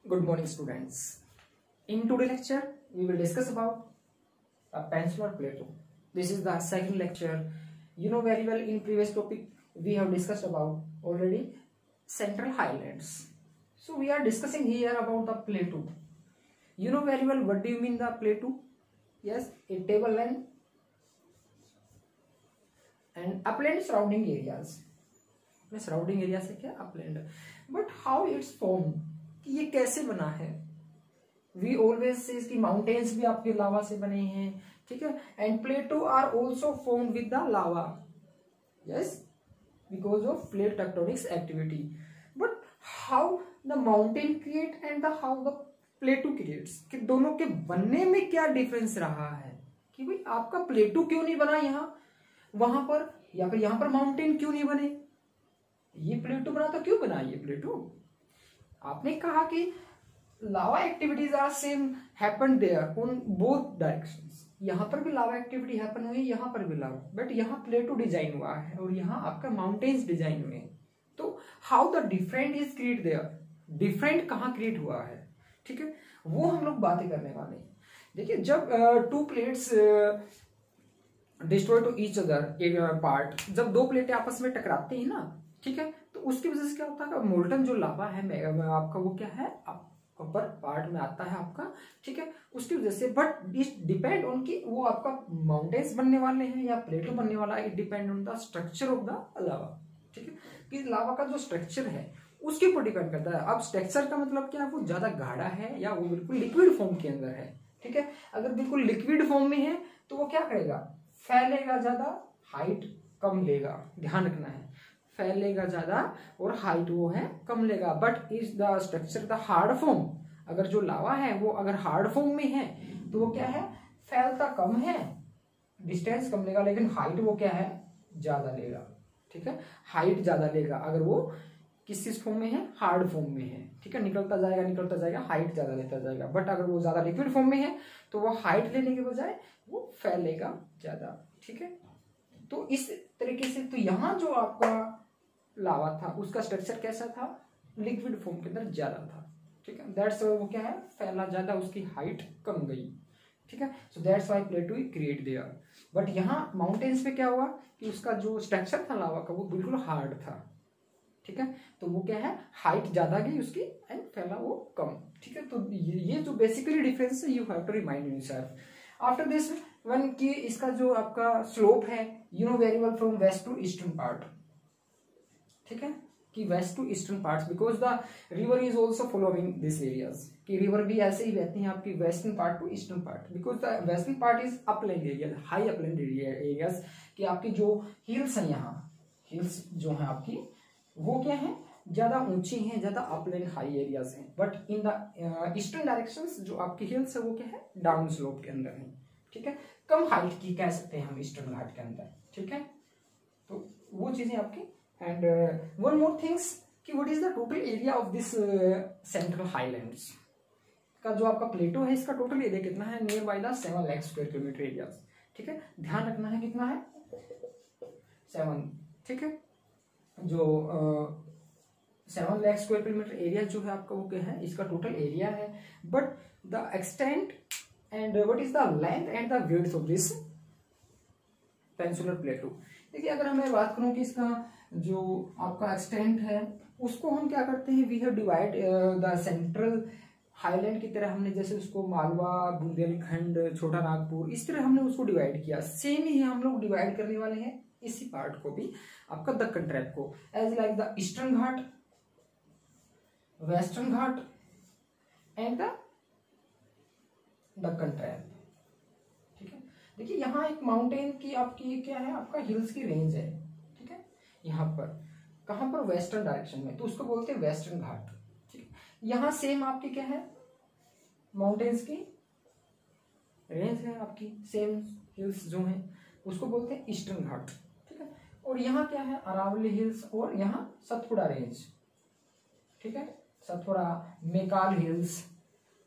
Good morning, students. In today's lecture, we will discuss about a peninsular plateau. This is the second lecture. You know very well in previous topic we have discussed about already Central Highlands. So we are discussing here about the plateau. You know very well what do you mean the plateau? Yes, a tableland and upland surrounding areas. Surrounding area से क्या upland? But how it's formed? कि ये कैसे बना है? We always say कि mountains भी आपके लावा से बने हैं, ठीक है? And plateau are also formed with the lava. Yes, because of plate tectonics activity. But how the mountain create and the how the plateau creates? कि दोनों के बनने में क्या डिफरेंस रहा है? कि भाई आपका प्लेटू क्यों नहीं बना यहाँ वहां पर, या फिर यहाँ पर माउंटेन क्यों नहीं बने? ये प्लेटू बना तो क्यों बना ये प्लेटू? आपने कहा कि lava activities are same happen there on both directions. यहाँ पर भी लावा एक्टिविटी हैपन हुई, यहाँ पर भी लावा, बट यहाँ प्लेटू डिजाइन हुआ है और यहाँ आपका माउंटेन्स डिजाइन हुए हैं. तो how the different is create their, different कहाँ क्रिएट हुआ है, ठीक है, वो हम लोग बातें करने वाले हैं. देखिए जब two plates destroy to each other part, जब दो प्लेटें आपस में टकराती हैं ना, ठीक है, तो उसकी वजह से क्या होता है, मोल्टन जो लावा है आपका वो क्या है, अपर पार्ट में आता है आपका, ठीक है, उसकी वजह से. बट इट डिपेंड ऑन कि वो आपका माउंटेन्स बनने वाले हैं या प्लेटो बनने वाला है. It depend on the structure of the lava, ठीक है, कि लावा का जो स्ट्रक्चर है उसके ऊपर डिपेंड करता है. अब स्ट्रक्चर का मतलब क्या है, वो ज्यादा गाढ़ा है या वो बिल्कुल लिक्विड फॉर्म के अंदर है, ठीक है. अगर बिल्कुल लिक्विड फॉर्म में है तो वो क्या करेगा, फैलेगा ज्यादा, हाइट कम लेगा. ध्यान रखना है, फैलेगा ज्यादा और हाइट वो है कम लेगा. But is the structure the hard form, अगर जो लावा है वो अगर हार्ड फॉर्म में है तो वो क्या है, फैलता कम है, डिस्टेंस कम लेगा, लेकिन हाइट वो क्या है, ज्यादा लेगा, ठीक है, हाइट ज्यादा लेगा. अगर वो किस फॉर्म में है, हार्ड फॉर्म में है, ठीक है, निकलता जाएगा, हाइट ज्यादा लेता जाएगा. बट अगर वो ज्यादा लिक्विड फॉर्म में है तो वो हाइट लेने के बजाय वो फैलेगा ज्यादा, ठीक है. तो इस तरीके से तो यहाँ जो आपका लावा था उसका स्ट्रक्चर कैसा था, लिक्विड फॉर्म के अंदर ज्यादा था, ठीक है. दैट्स वाई वो क्या है, फैला ज्यादा, उसकी हाइट कम गई, ठीक है. So that's why प्लेटू create their. But यहाँ माउंटेन्स पे क्या हुआ कि उसका जो स्ट्रक्चर था लावा का वो बिल्कुल हार्ड था, ठीक है, तो वो क्या है, हाइट ज्यादा गई उसकी एंड फैला वो कम, ठीक है. तो ये जो बेसिकली डिफरेंस है you have to remind yourself. After this one की इसका जो आपका स्लोप है, you know very well, from west to eastern part, ठीक है, कि west to eastern parts, because the river is also following this areas, कि रिवर भी ऐसे ही बहती हैं आपकी western part to eastern part, because the western part is upland area, high upland areas, कि आपकी जो हिल्स हैं, यहाँ हिल्स जो है आपकी वो क्या है, ज्यादा ऊंची हैं, ज्यादा अपलैंड हाई एरियाज हैं. But in the eastern directions जो आपकी हिल्स है वो क्या है, डाउन स्लोप के अंदर है, ठीक है, कम हाइट की कह सकते हैं हम ईस्टर्न घाट के अंदर, ठीक है. तो वो चीजें आपकी. एंड वन मोर थिंग्स कि what is the total area of this central highlands का जो आपका प्लेटो है, इसका टोटल एरिया कितना है, near by the 7 lakh square kilometre area, ठीक है. ध्यान रखना है कितना है, 7, ठीक है. जो 7 लाख स्क्वायर किलोमीटर एरिया जो है आपका वो क्या है, इसका टोटल एरिया है. But the extent and what is the length and the width of this peninsular प्लेटो. देखिए अगर मैं बात करूं कि इसका जो आपका एक्सटेंट है उसको हम क्या करते हैं, we have divide the central highland की तरह हमने जैसे उसको मालवा, बुंदेलखंड, छोटा नागपुर, इस तरह हमने उसको डिवाइड किया. सेम ही हम लोग डिवाइड करने वाले हैं इसी पार्ट को भी, आपका दक्कन ट्रैप को, as like the eastern Ghat, western Ghat and the Deccan trap, ठीक है. देखिए यहाँ एक माउंटेन की आपकी क्या है, आपका हिल्स की रेंज है, ठीक है, यहाँ पर कहाँ पर, वेस्टर्न डायरेक्शन में, तो उसको बोलते हैं वेस्टर्न घाट, ठीक है. यहाँ सेम आपकी क्या है, माउंटेन्स की रेंज है आपकी, सेम हिल्स जो हैं उसको बोलते हैं ईस्टर्न घाट, ठीक है. और यहाँ क्या है, अरावली हिल्स और यहाँ सतपुड़ा रेंज, ठीक है, सतपुड़ा, मेकाल हिल्स,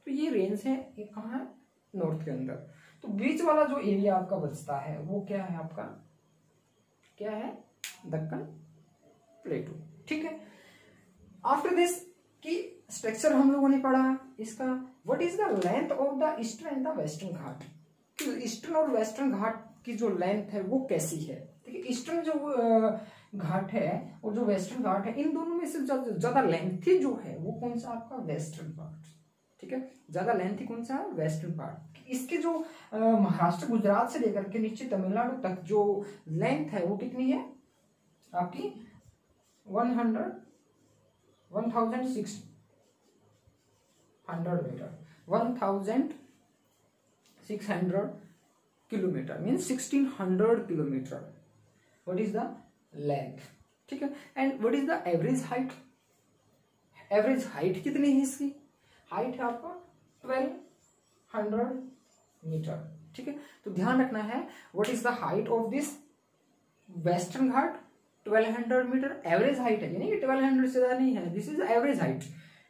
तो ये रेंज है, ये कहाँ है, नॉर्थ के अंदर. तो बीच वाला जो एरिया आपका बचता है वो क्या है, आपका क्या है, दक्कन प्लेटू, ठीक है. आफ्टर दिस कि स्ट्रक्चर हम लोगों ने पढ़ा इसका। What is the length of the eastern and the western Ghat, eastern और वेस्टर्न घाट की जो लेंथ है वो कैसी है। ठीक है, ईस्टर्न जो घाट है और जो वेस्टर्न घाट है, इन दोनों में से ज्यादा लेंथी जो है वो कौन सा आपका वेस्टर्न पार्ट। ठीक है, ज्यादा लेंथी कौन सा है, वेस्टर्न पार्ट। इसके जो महाराष्ट्र गुजरात से लेकर के नीचे तमिलनाडु तक जो लेंथ है वो कितनी है आपकी 1600 metre, 1600 kilometre means 1600 kilometre. What is the length. ठीक है, and what is the average height, average height कितनी है इसकी, हाइट है आपका 1200 मीटर। ठीक है, तो ध्यान रखना है what is the height of this western Ghat 1200 metre, average height है, यानी कि 1200 से ज्यादा नहीं है, this is average height.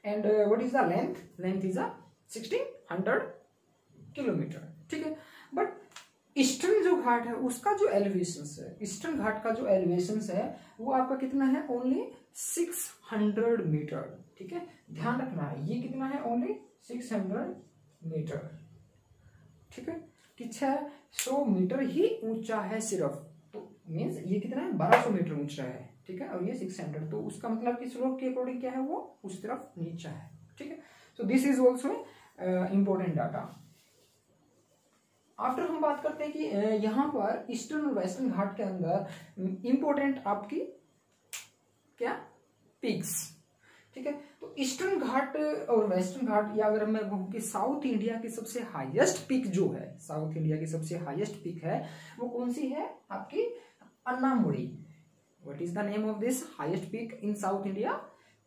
And what is the length, length is 1600 kilometre. ठीक है, बट ईस्टर्न जो घाट है उसका जो एलिवेशन है, ईस्टर्न घाट का जो एलिवेशन है वो आपका कितना है, ओनली 600 मीटर। ठीक है, ध्यान रखना है ये कितना है, ओनली 600 मीटर। ठीक है, कि 600 मीटर ही ऊंचा है सिर्फ, तो मीन्स ये कितना है 1200 मीटर ऊंचा है। ठीक है, और ये 600, तो उसका मतलब कि स्लोप के अकॉर्डिंग क्या है वो उस तरफ नीचा है। ठीक है, so this is also important data. After हम बात करते हैं कि यहाँ पर ईस्टर्न और वेस्टर्न घाट के अंदर इंपॉर्टेंट आपकी क्या पीक्स। ठीक है, तो ईस्टर्न घाट और वेस्टर्न घाट, या अगर मैं कहूँ कि साउथ इंडिया की सबसे हाईएस्ट पीक जो है, साउथ इंडिया की सबसे हाईएस्ट पीक है वो कौन सी है आपकी, Anamudi. What is the name of this highest peak in south India,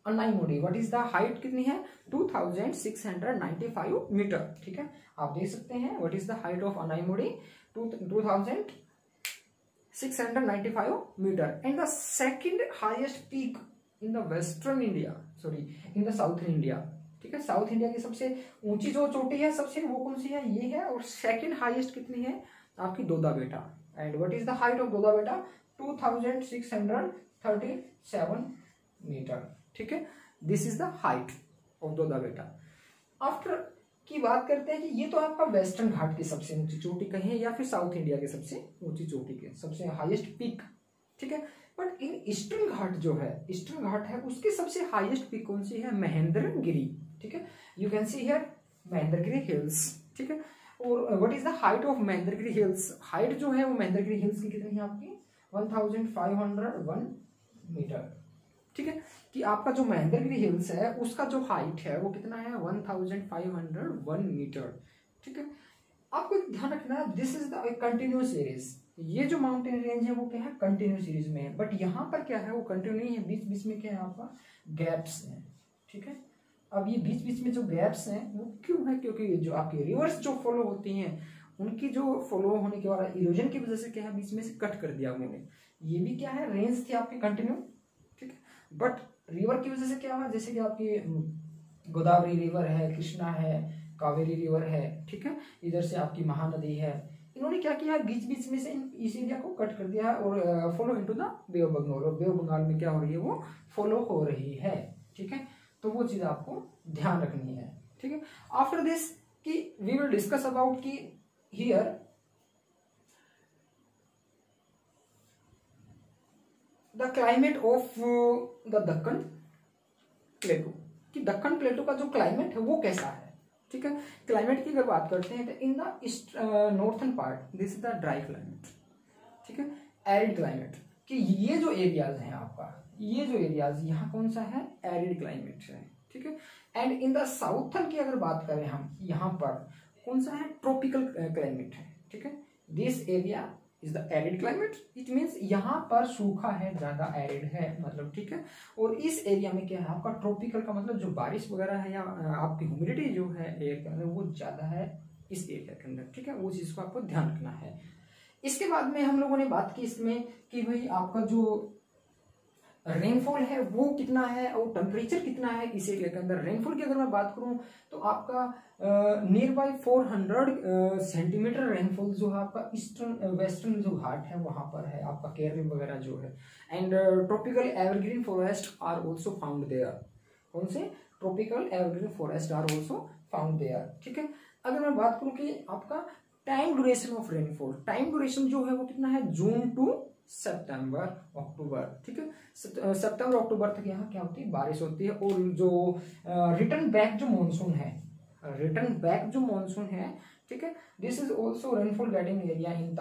Anamudi. What is the height कितनी है, 2695 मीटर। ठीक है, आप देख सकते हैं what is the height of Anamudi, 2695 metre. And the second highest peak in the western India, sorry in the south India. ठीक है, साउथ इंडिया की सबसे ऊंची जो चोटी है सबसे, वो कौन सी है, ये है। और सेकंड हाईएस्ट कितनी है आपकी, Doda Betta. And what is the height of Doda Betta, 2637 metre. ठीक है, this is the height of Doda Betta. After की बात करते हैं कि ये तो आपका वेस्टर्न घाट की सबसे ऊंची चोटी कहें या फिर साउथ इंडिया की सबसे ऊंची चोटी के सबसे हाईएस्ट पीक। ठीक है, बट इन ईस्टर्न घाट जो है, ईस्टर्न घाट है उसकी सबसे हाईएस्ट पीक कौन सी है, महेंद्रगिरी। ठीक है, you can see here Mahendragiri hills. ठीक है, और what is the height of Mahendragiri hills, height जो है वो महेंद्रगिरी हिल्स की कितनी है आपकी 1501 मीटर। ठीक है, कि आपका जो महेंद्रगिरी हिल्स है उसका जो हाइट है वो कितना है 1501 मीटर। ठीक है, आपको ध्यान रखना this is the continuous series, ये जो माउंटेन रेंज है वो क्या है कंटिन्यूअस सीरीज में है, बट यहाँ पर क्या है वो कंटिन्यू नहीं है, बीच बीच में क्या है आपका गैप्स है। ठीक है, अब ये बीच बीच में जो गैप्स हैं वो क्यों है, क्योंकि जो आपकी रिवर्स जो फॉलो होती हैं उनकी जो फॉलो होने के बाद इरोजन की वजह से क्या है बीच में से कट कर दिया उन्होंने, ये भी क्या है रेंज थी आपकी कंटिन्यू। ठीक है, बट रिवर की वजह से क्या हुआ, जैसे कि आपकी गोदावरी रिवर है, कृष्णा है, कावेरी रिवर है। ठीक है, इधर से आपकी महानदी है, इन्होंने क्या किया बीच बीच में से इस एरिया को कट कर दिया और follow into the Bay of Bengal, और बे ऑफ बंगाल में क्या हो रही है वो फॉलो हो रही है। ठीक है, तो वो चीज आपको ध्यान रखनी है। ठीक है, आफ्टर दिस कि वी विल डिस्कस अबाउट की here the climate of the Deccan प्लेटू, कि दक्कन प्लेटू का जो क्लाइमेट है वो कैसा है। ठीक है, क्लाइमेट की अगर बात करते हैं तो in the northern part this is the dry climate. ठीक है, एरिड क्लाइमेट, कि ये जो एरियाज हैं आपका, ये जो एरियाज यहाँ कौन सा है एरिड क्लाइमेट है। ठीक है, एंड इन द साउथर्न की अगर बात करें हम, यहाँ पर कौन सा है ट्रॉपिकल क्लाइमेट है। ठीक है, this area is the arid climate, it means यहाँ पर सूखा है, ज्यादा एरिड है मतलब। ठीक है, और इस एरिया में क्या है आपका ट्रॉपिकल का मतलब जो बारिश वगैरह है या आपकी ह्यूमिडिटी जो है एयर के अंदर वो ज्यादा है इस एरिया के अंदर। ठीक है, वो चीज को आपको ध्यान रखना है। इसके बाद में हम लोगों ने बात की इसमें कि भाई आपका जो रेनफॉल है वो कितना है और टेम्परेचर कितना है इस एरिया के अंदर। रेनफॉल की अगर मैं बात करूं तो आपका नियर बाई 400 सेंटीमीटर रेनफॉल जो है आपका ईस्टर्न वेस्टर्न जो घाट है वहां पर है आपका, केरल वगैरह जो है। And tropical evergreen forest are also found there. कौन से, tropical evergreen forest are also found there. ठीक है, अगर मैं बात करूं कि आपका time duration of rainfall, time duration जो है वो कितना है, जून टू सितंबर अक्टूबर। ठीक है, सितंबर अक्टूबर तक यहाँ क्या होती है, बारिश होती है। और जो रिटर्न बैक जो मानसून है, रिटर्न बैक जो मानसून है, ठीक है, this is also rainfall getting area in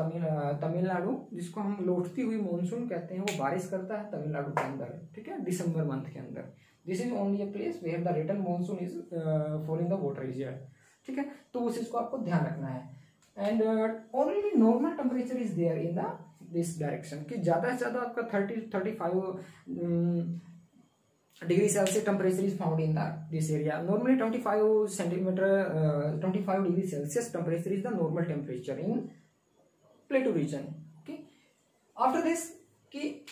Tamil Nadu, जिसको हम लौटती हुई मानसून कहते हैं, वो बारिश करता है तमिलनाडु के अंदर। ठीक है, दिसंबर मंथ के अंदर। This is only a place where the return monsoon is following the water is here. ठीक है, तो उस चीज को आपको ध्यान रखना है। And only normal temperature is there in the this direction, कि ज्यादा से ज्यादा आपका 30-35 degree Celsius temperature is found in this area. Normally 25 degree Celsius temperature is the normal temperature in plateau region. Okay, after this कि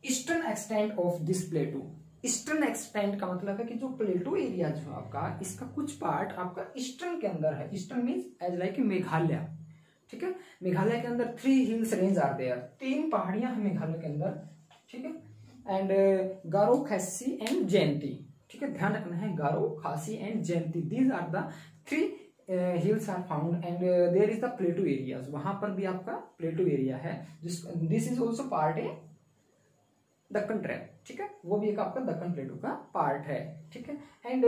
eastern extent of this plateau, eastern extent का मतलब है कि जो प्लेटू एरिया जो आपका, इसका कुछ पार्ट आपका ईस्टर्न के अंदर है। Eastern means as like Meghalaya. ठीक है, मेघालय के अंदर 3 हिल्स रेंज आर देयर, 3 पहाड़ियां हैं मेघालय के अंदर। ठीक है, एंड गारो, खासी एंड जयंती। ठीक है, ध्यान रखना है, Garo, Khasi and Jaintia, these are the 3 hills are found and there is the plateau areas. वहां पर भी आपका प्लेटू एरिया है। This is also part a Deccan trap. ठीक है, वो भी एक आपका दक्कन प्लेटू का पार्ट है। ठीक है, and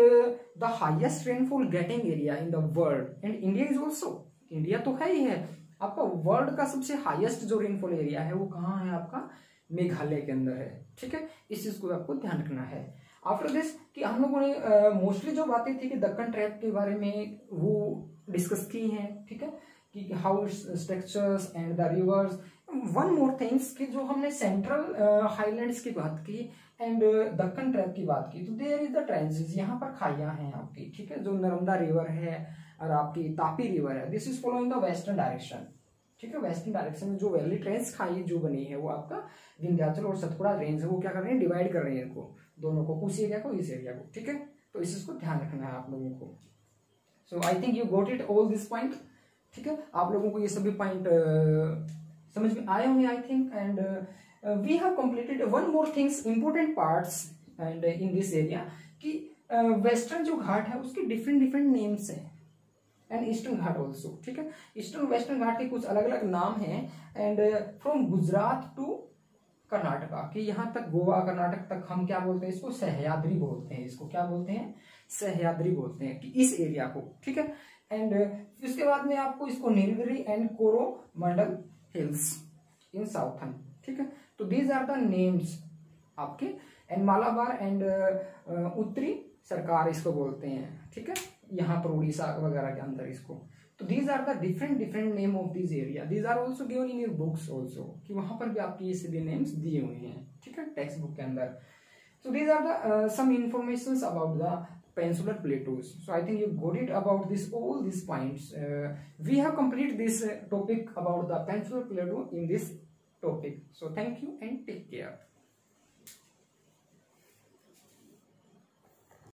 the highest rainfall getting area in the world, and India is also, India तो है ही है आपका, वर्ल्ड का सबसे हाईएस्ट जो रेनफॉल एरिया है वो कहाँ है आपका, मेघालय के अंदर है। ठीक है, इस चीज को आपको ध्यान रखना है। आफ्टर दिस कि हम लोगों ने मोस्टली जो बातें थी कि दक्कन ट्रैप के बारे में वो डिस्कस की हैं। ठीक है, कि how structures and the reverse. One more things कि जो हमने सेंट्रल हाईलैंड्स की बात की एंड दक्कन ट्रैप की बात की, तो देयर इज द ट्रेंचेस, यहाँ पर खाइयां हैं आपकी। ठीक है, जो नर्मदा रिवर है और आपकी तापी रिवर है, this is following the western direction. ठीक है, वेस्टर्न डायरेक्शन में जो वैली ट्रेंच खाई जो बनी है वो आपका विंध्याचल और सतपुड़ा रेंज है, वो क्या कर रहे हैं, डिवाइड कर रहे हैं इनको दोनों को, उस एरिया को इस एरिया को। ठीक है, तो इस चीज को ध्यान रखना है आप लोगों को। So I think you got it all this point. ठीक है, आप लोगों को ये सभी पॉइंट समझ में आए होंगे I think. And we have completed one more things, important parts and in this area, कि वेस्टर्न जो घाट है उसके डिफरेंट नेम्स हैं, एंड ईस्टर्न घाट ऑल्सो। ठीक है, ईस्टर्न वेस्टर्न घाट के कुछ अलग अलग नाम हैं। And from Gujarat to Karnataka, कि यहाँ तक गोवा कर्नाटक तक हम क्या बोलते हैं, इसको सह्याद्री बोलते हैं। इसको क्या बोलते हैं, सह्याद्री बोलते हैं, कि इस एरिया को। ठीक है, एंड इसके बाद में आपको इसको Nilgiri and Coromandel hills in southern. ठीक है, तो दीज आर द नेम्स आपके। एंड मालाबार एंड उत्तरी सरकार इसको बोलते हैं। ठीक है, यहाँ पर उड़ीसा वगैरह के अंदर इसको। तो these are the different name of this area. These are also given in your books also, कि वहां पर भी आपके ये सभी नेम्स दिए हुए हैं। ठीक है, टेक्स्ट बुक के अंदर। So these are the some information about the peninsular plateaus. So I think you got it about this, all these points. We have completed this topic about the peninsular plateau in this topic. So thank you and take care.